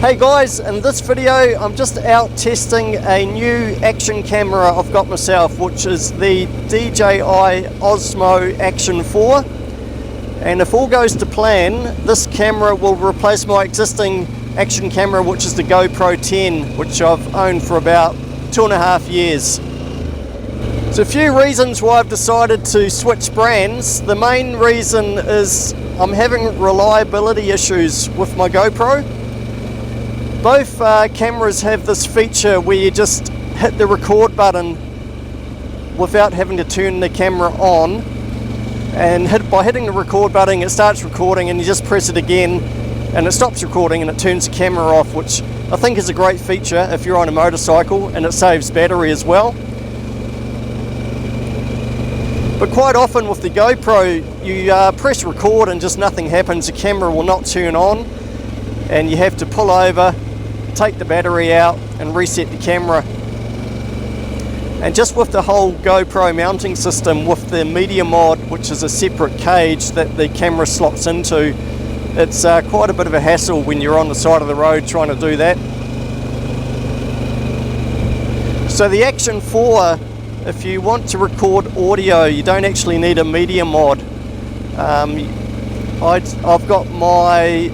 Hey guys, in this video I'm just out testing a new action camera I've got myself, which is the DJI Osmo Action 4. And if all goes to plan, this camera will replace my existing action camera, which is the GoPro 10, which I've owned for about 2.5 years. There's a few reasons why I've decided to switch brands. The main reason is I'm having reliability issues with my GoPro. Both cameras have this feature where you just hit the record button without having to turn the camera on, and by hitting the record button it starts recording, and you just press it again and it stops recording and it turns the camera off, which I think is a great feature if you're on a motorcycle, and it saves battery as well. But quite often with the GoPro, you press record and just nothing happens. The camera will not turn on, and you have to pull over, take the battery out and reset the camera. And just with the whole GoPro mounting system with the media mod, which is a separate cage that the camera slots into, it's quite a bit of a hassle when you're on the side of the road trying to do that. So the Action 4, if you want to record audio, you don't actually need a media mod. I've got my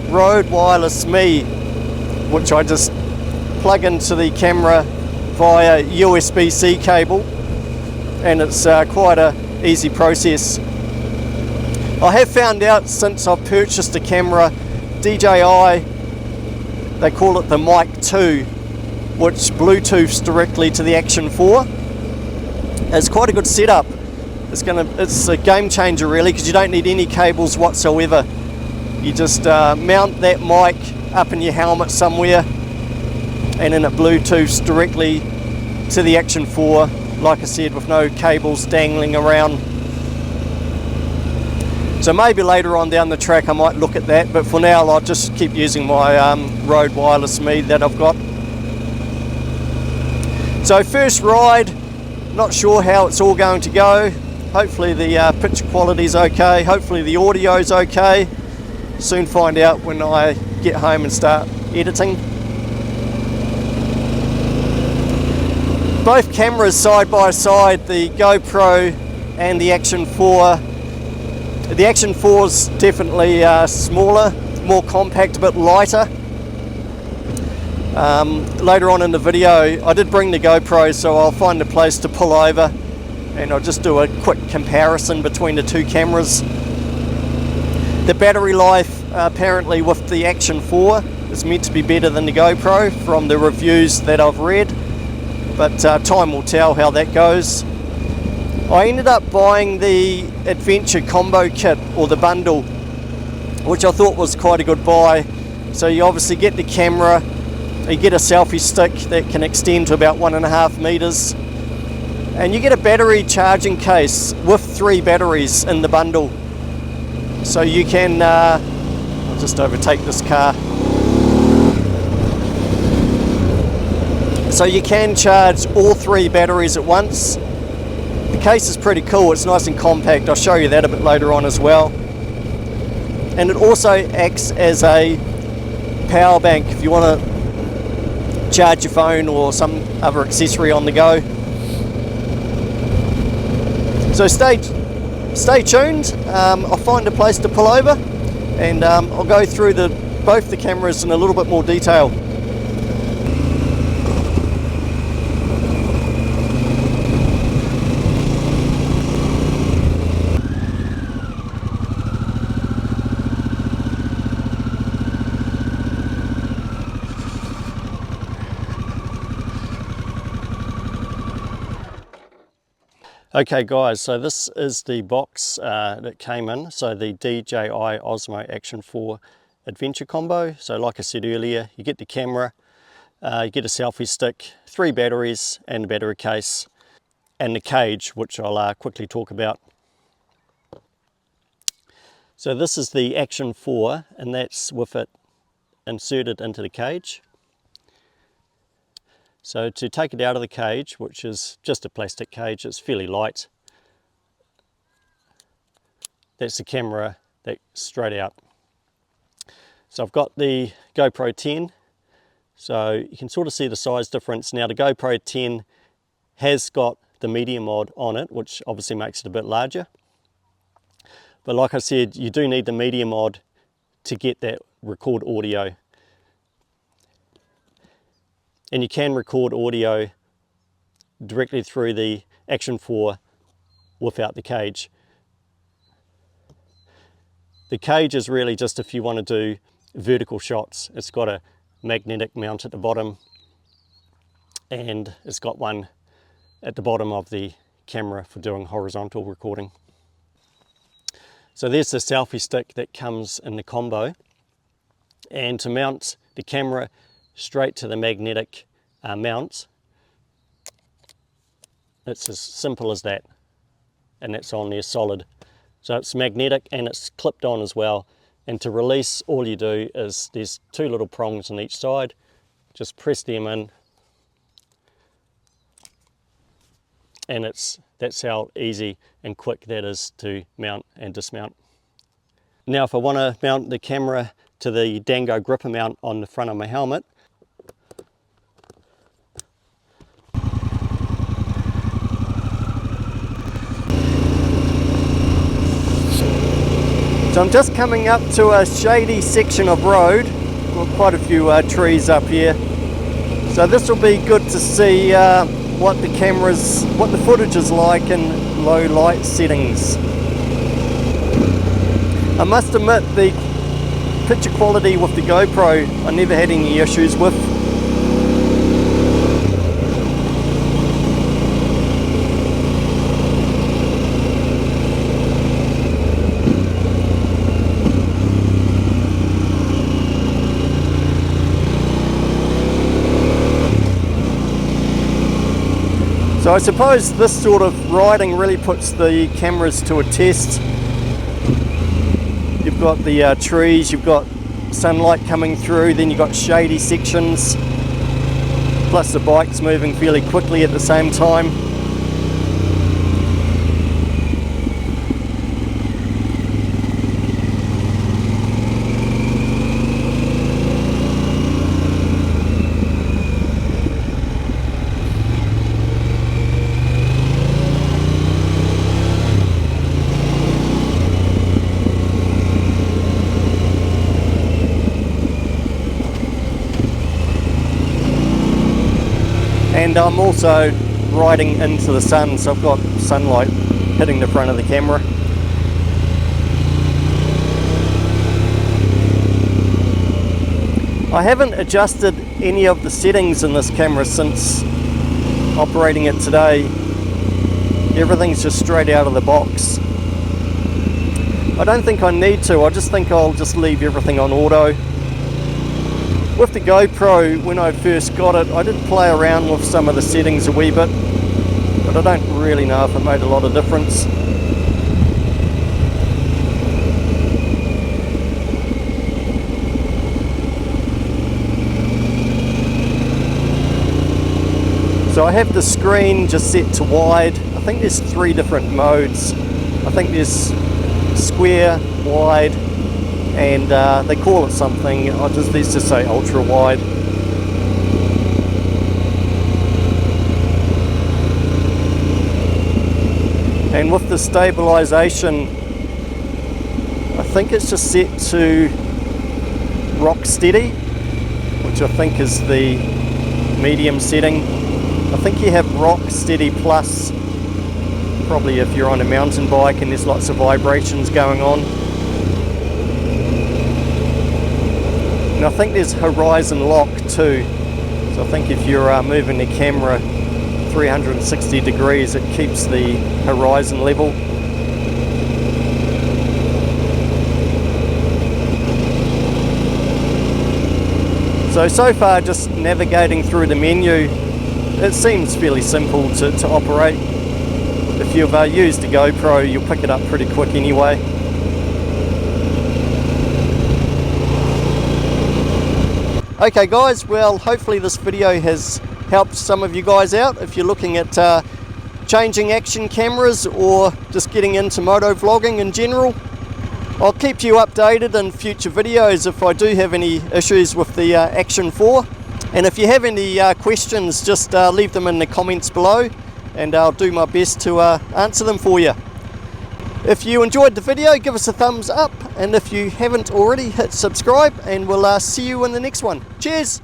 Rode Wireless Me, which I just plug into the camera via USB-C cable, and it's quite a easy process. I have found out since I've purchased a camera, DJI, they call it the Mic 2, which Bluetooths directly to the Action 4. It's quite a good setup. It's a game changer really, because you don't need any cables whatsoever. You just mount that mic up in your helmet somewhere, and then it Bluetooths directly to the Action 4, like I said, with no cables dangling around. So maybe later on down the track I might look at that, but for now I'll just keep using my Rode Wireless Me that I've got. So first ride, not sure how it's all going to go. Hopefully the picture quality is okay, hopefully the audio is okay. Soon find out when I get home and start editing. Both cameras side by side, the GoPro and the Action 4. The Action 4 is definitely smaller, more compact, a bit lighter. Later on in the video I did bring the GoPro, so I'll find a place to pull over and I'll just do a quick comparison between the two cameras. The battery life apparently with the Action 4 is meant to be better than the GoPro from the reviews that I've read, but time will tell how that goes. I ended up buying the Adventure Combo Kit, or the bundle, which I thought was quite a good buy. So you obviously get the camera, you get a selfie stick that can extend to about 1.5 meters, and you get a battery charging case with 3 batteries in the bundle. So you can, I'll just overtake this car. So you can charge all 3 batteries at once. The case is pretty cool, it's nice and compact. I'll show you that a bit later on as well. And it also acts as a power bank if you want to charge your phone or some other accessory on the go. So stay tuned. I'll find a place to pull over, and I'll go through both the cameras in a little bit more detail. Okay guys, so this is the box that came in. So the DJI Osmo Action 4 Adventure Combo. So like I said earlier, you get the camera, you get a selfie stick, 3 batteries and a battery case, and the cage, which I'll quickly talk about. So this is the Action 4, and that's with it inserted into the cage. So to take it out of the cage, which is just a plastic cage, it's fairly light. That's the camera, that's straight out. So I've got the GoPro 10, so you can sort of see the size difference. Now the GoPro 10 has got the media mod on it, which obviously makes it a bit larger. But like I said, you do need the media mod to get that record audio. And you can record audio directly through the Action 4 without the cage. The cage is really just if you want to do vertical shots. It's got a magnetic mount at the bottom, and it's got one at the bottom of the camera for doing horizontal recording. So there's the selfie stick that comes in the combo, and to mount the camera straight to the magnetic mount, it's as simple as that, and that's on there solid. So it's magnetic and it's clipped on as well. And to release, all you do is there's two little prongs on each side, just press them in, and that's how easy and quick that is to mount and dismount. Now if I want to mount the camera to the Dango gripper mount on the front of my helmet, so I'm just coming up to a shady section of road. Got quite a few trees up here. So this will be good to see what the footage is like in low light settings. I must admit the picture quality with the GoPro I never had any issues with. So I suppose this sort of riding really puts the cameras to a test. You've got the trees, you've got sunlight coming through, then you've got shady sections, plus the bike's moving fairly quickly at the same time. And I'm also riding into the sun, so I've got sunlight hitting the front of the camera. I haven't adjusted any of the settings in this camera since operating it today. Everything's just straight out of the box. I don't think I need to, I just think I'll just leave everything on auto. With the GoPro, when I first got it, I did play around with some of the settings a wee bit, but I don't really know if it made a lot of difference. So I have the screen just set to wide. I think there's 3 different modes. I think there's square, wide, and they call it something, let's just say ultra wide. And with the stabilization, I think it's just set to rock steady, which I think is the medium setting. I think you have rock steady plus, probably if you're on a mountain bike and there's lots of vibrations going on. And I think there's horizon lock too. So I think if you're moving the camera 360 degrees, it keeps the horizon level. So far just navigating through the menu, it seems fairly simple to operate. If you've used a GoPro, you'll pick it up pretty quick anyway. Okay guys, well hopefully this video has helped some of you guys out if you're looking at changing action cameras or just getting into motovlogging in general. I'll keep you updated in future videos if I do have any issues with the Action 4. And if you have any questions, just leave them in the comments below and I'll do my best to answer them for you. If you enjoyed the video, give us a thumbs up, and if you haven't already, hit subscribe, and we'll see you in the next one. Cheers!